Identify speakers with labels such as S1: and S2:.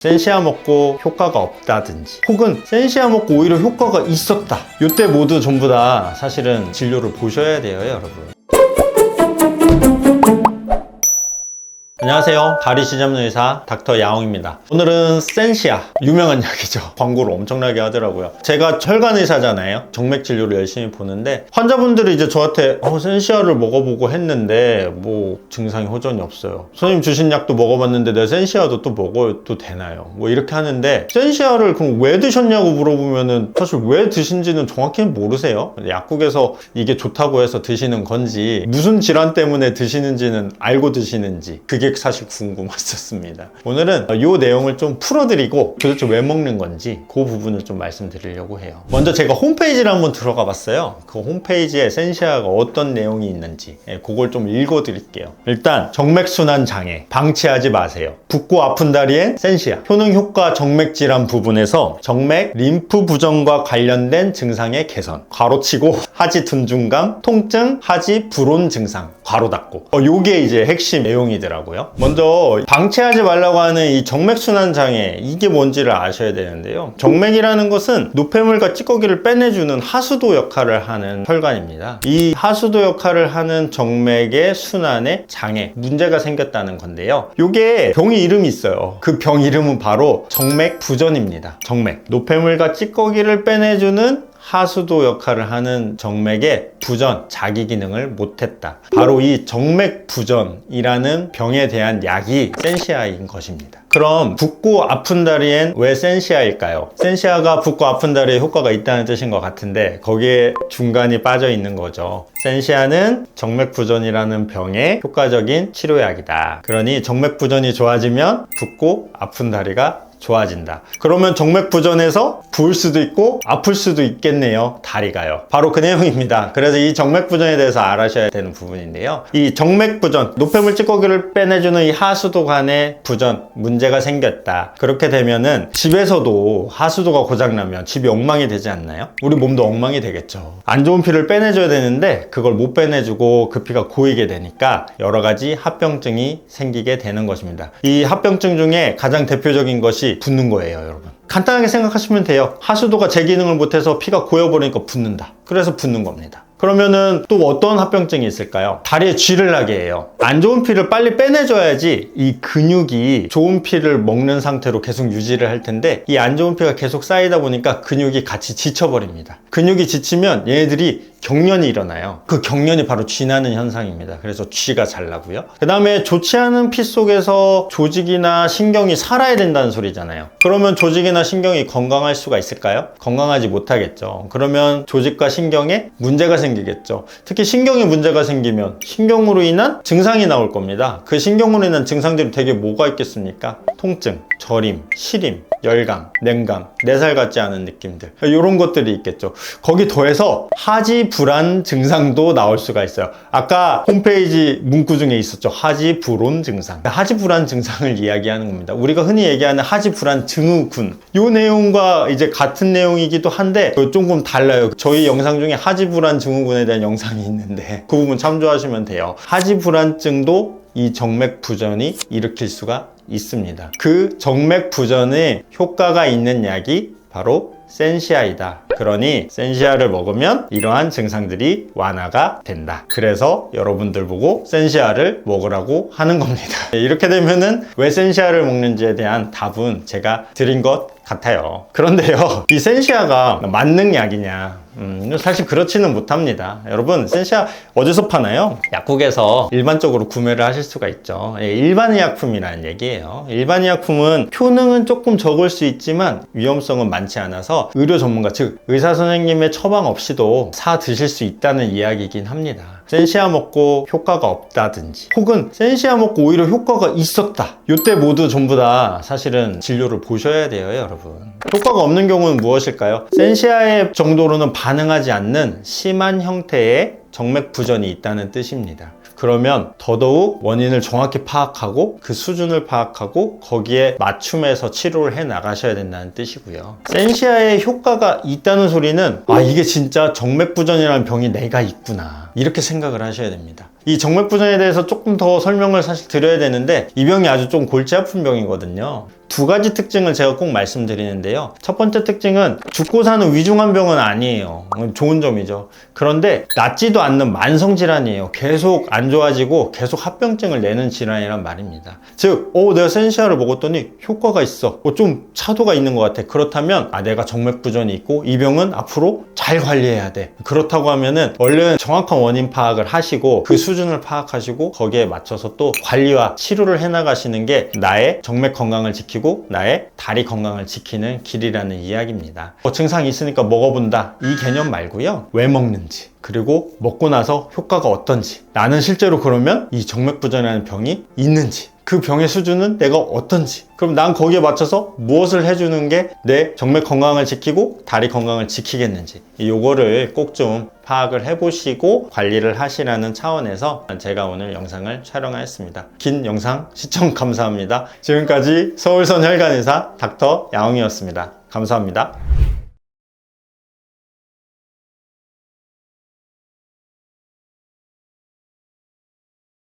S1: 센시아 먹고 효과가 없다든지 혹은 센시아 먹고 오히려 효과가 있었다, 이때 모두 전부 다 사실은 진료를 보셔야 돼요, 여러분. 안녕하세요. 다리 시 잡는 의사 닥터 야옹입니다. 오늘은 센시아, 유명한 약이죠. 광고를 엄청나게 하더라고요. 제가 혈관 의사잖아요. 정맥 진료를 열심히 보는데 환자분들이 이제 저한테 센시아를 먹어보고 했는데 뭐 증상이 호전이 없어요. 선생님 주신 약도 먹어봤는데 내 센시아도 또 먹어도 되나요? 뭐 이렇게 하는데, 센시아를 그럼 왜 드셨냐고 물어보면은 사실 왜 드신지는 정확히는 모르세요. 약국에서 이게 좋다고 해서 드시는 건지, 무슨 질환 때문에 드시는지는 알고 드시는지, 그게 사실 궁금했었습니다. 오늘은 이 내용을 좀 풀어드리고 도대체 왜 먹는 건지 그 부분을 좀 말씀드리려고 해요. 먼저 제가 홈페이지를 한번 들어가 봤어요. 그 홈페이지에 센시아가 어떤 내용이 있는지 그걸 좀 읽어 드릴게요. 일단 정맥순환 장애 방치하지 마세요. 붓고 아픈 다리엔 센시아. 효능 효과 정맥 질환 부분에서 정맥 림프 부종과 관련된 증상의 개선, 괄호치고 하지 둔중감, 통증, 하지 불온 증상, 괄호 닫고. 요게 이제 핵심 내용이더라고요. 먼저 방치하지 말라고 하는 이 정맥순환 장애, 이게 뭔지를 아셔야 되는데요. 정맥이라는 것은 노폐물과 찌꺼기를 빼내주는 하수도 역할을 하는 혈관입니다. 이 하수도 역할을 하는 정맥의 순환에 장애, 문제가 생겼다는 건데요. 요게 병의 이름이 있어요. 그 병 이름은 바로 정맥 부전입니다. 정맥, 노폐물과 찌꺼기를 빼내주는 하수도 역할을 하는 정맥의 부전, 자기 기능을 못했다. 바로 이 정맥 부전이라는 병에 대한 약이 센시아인 것입니다. 그럼 붓고 아픈 다리엔 왜 센시아일까요? 센시아가 붓고 아픈 다리에 효과가 있다는 뜻인 것 같은데 거기에 중간이 빠져 있는 거죠. 센시아는 정맥 부전이라는 병의 효과적인 치료약이다. 그러니 정맥 부전이 좋아지면 붓고 아픈 다리가 좋아진다. 그러면 정맥 부전에서 부을 수도 있고 아플 수도 있겠네요. 다리가요. 바로 그 내용입니다. 그래서 이 정맥 부전에 대해서 알아셔야 되는 부분인데요. 이 정맥 부전, 노폐물 찌꺼기를 빼내주는 이 하수도 간의 부전, 문제가 생겼다. 그렇게 되면은 집에서도 하수도가 고장나면 집이 엉망이 되지 않나요? 우리 몸도 엉망이 되겠죠. 안 좋은 피를 빼내줘야 되는데 그걸 못 빼내주고 그 피가 고이게 되니까 여러 가지 합병증이 생기게 되는 것입니다. 이 합병증 중에 가장 대표적인 것이 붓는 거예요, 여러분. 간단하게 생각하시면 돼요. 하수도가 제 기능을 못해서 피가 고여버리니까 붓는다. 그래서 붓는 겁니다. 그러면은 또 어떤 합병증이 있을까요? 다리에 쥐를 나게 해요. 안 좋은 피를 빨리 빼내줘야지 이 근육이 좋은 피를 먹는 상태로 계속 유지를 할 텐데, 이 안 좋은 피가 계속 쌓이다 보니까 근육이 같이 지쳐버립니다. 근육이 지치면 얘네들이 경련이 일어나요. 그 경련이 바로 쥐 나는 현상입니다. 그래서 쥐가 잘 나고요. 그 다음에 좋지 않은 피 속에서 조직이나 신경이 살아야 된다는 소리잖아요. 그러면 조직이나 신경이 건강할 수가 있을까요? 건강하지 못하겠죠. 그러면 조직과 신경에 문제가 생기겠죠. 특히 신경에 문제가 생기면 신경으로 인한 증상이 나올 겁니다. 그 신경으로 인한 증상들이 되게 뭐가 있겠습니까? 통증, 저림, 시림, 열감, 냉감, 내살 같지 않은 느낌들, 이런 것들이 있겠죠. 거기 더해서 하지 불안 증상도 나올 수가 있어요. 아까 홈페이지 문구 중에 있었죠. 하지 불온 증상. 하지 불안 증상을 이야기하는 겁니다. 우리가 흔히 얘기하는 하지 불안 증후군, 이 내용과 이제 같은 내용이기도 한데 조금 달라요. 저희 영상 중에 하지 불안 증후군에 대한 영상이 있는데 그 부분 참조하시면 돼요. 하지 불안증도 이 정맥 부전이 일으킬 수가 있습니다. 그 정맥 부전에 효과가 있는 약이 바로 센시아이다. 그러니 센시아를 먹으면 이러한 증상들이 완화가 된다. 그래서 여러분들 보고 센시아를 먹으라고 하는 겁니다. 이렇게 되면은 왜 센시아를 먹는지에 대한 답은 제가 드린 것 같아요. 그런데요, 이 센시아가 만능 약이냐? 사실 그렇지는 못합니다. 여러분, 센시아 어디서 파나요? 약국에서 일반적으로 구매를 하실 수가 있죠. 일반의약품이라는 얘기예요. 일반의약품은 효능은 조금 적을 수 있지만 위험성은 많지 않아서 의료 전문가, 즉 의사 선생님의 처방 없이도 사 드실 수 있다는 이야기이긴 합니다. 센시아 먹고 효과가 없다든지 혹은 센시아 먹고 오히려 효과가 있었다, 이때 모두 전부 다 사실은 진료를 보셔야 돼요, 여러분. 효과가 없는 경우는 무엇일까요? 센시아의 정도로는 반응하지 않는 심한 형태의 정맥 부전이 있다는 뜻입니다. 그러면 더더욱 원인을 정확히 파악하고 그 수준을 파악하고 거기에 맞춤해서 치료를 해 나가셔야 된다는 뜻이고요. 센시아의 효과가 있다는 소리는 이게 진짜 정맥부전이라는 병이 내가 있구나, 이렇게 생각을 하셔야 됩니다. 이 정맥부전에 대해서 조금 더 설명을 사실 드려야 되는데, 이 병이 아주 좀 골치 아픈 병이거든요. 두 가지 특징을 제가 꼭 말씀드리는데요. 첫 번째 특징은 죽고 사는 위중한 병은 아니에요. 좋은 점이죠. 그런데 낫지도 않는 만성 질환이에요. 계속 안 좋아지고 계속 합병증을 내는 질환이란 말입니다. 즉, 내가 센시아를 먹었더니 효과가 있어. 좀 차도가 있는 것 같아. 그렇다면 내가 정맥부전이 있고 이 병은 앞으로 잘 관리해야 돼. 그렇다고 하면은 얼른 정확한 원인 파악을 하시고 그 수준을 파악하시고 거기에 맞춰서 또 관리와 치료를 해나가시는 게 나의 정맥 건강을 지키고 나의 다리 건강을 지키는 길이라는 이야기입니다. 증상이 있으니까 먹어본다 이 개념 말고요. 왜 먹는지, 그리고 먹고 나서 효과가 어떤지, 나는 실제로 그러면 이 정맥부전이라는 병이 있는지, 그 병의 수준은 내가 어떤지, 그럼 난 거기에 맞춰서 무엇을 해주는 게 내 정맥 건강을 지키고 다리 건강을 지키겠는지, 요거를 꼭 좀 파악을 해보시고 관리를 하시라는 차원에서 제가 오늘 영상을 촬영하였습니다. 긴 영상 시청 감사합니다. 지금까지 서울선 혈관의사 닥터 양홍이었습니다. 감사합니다.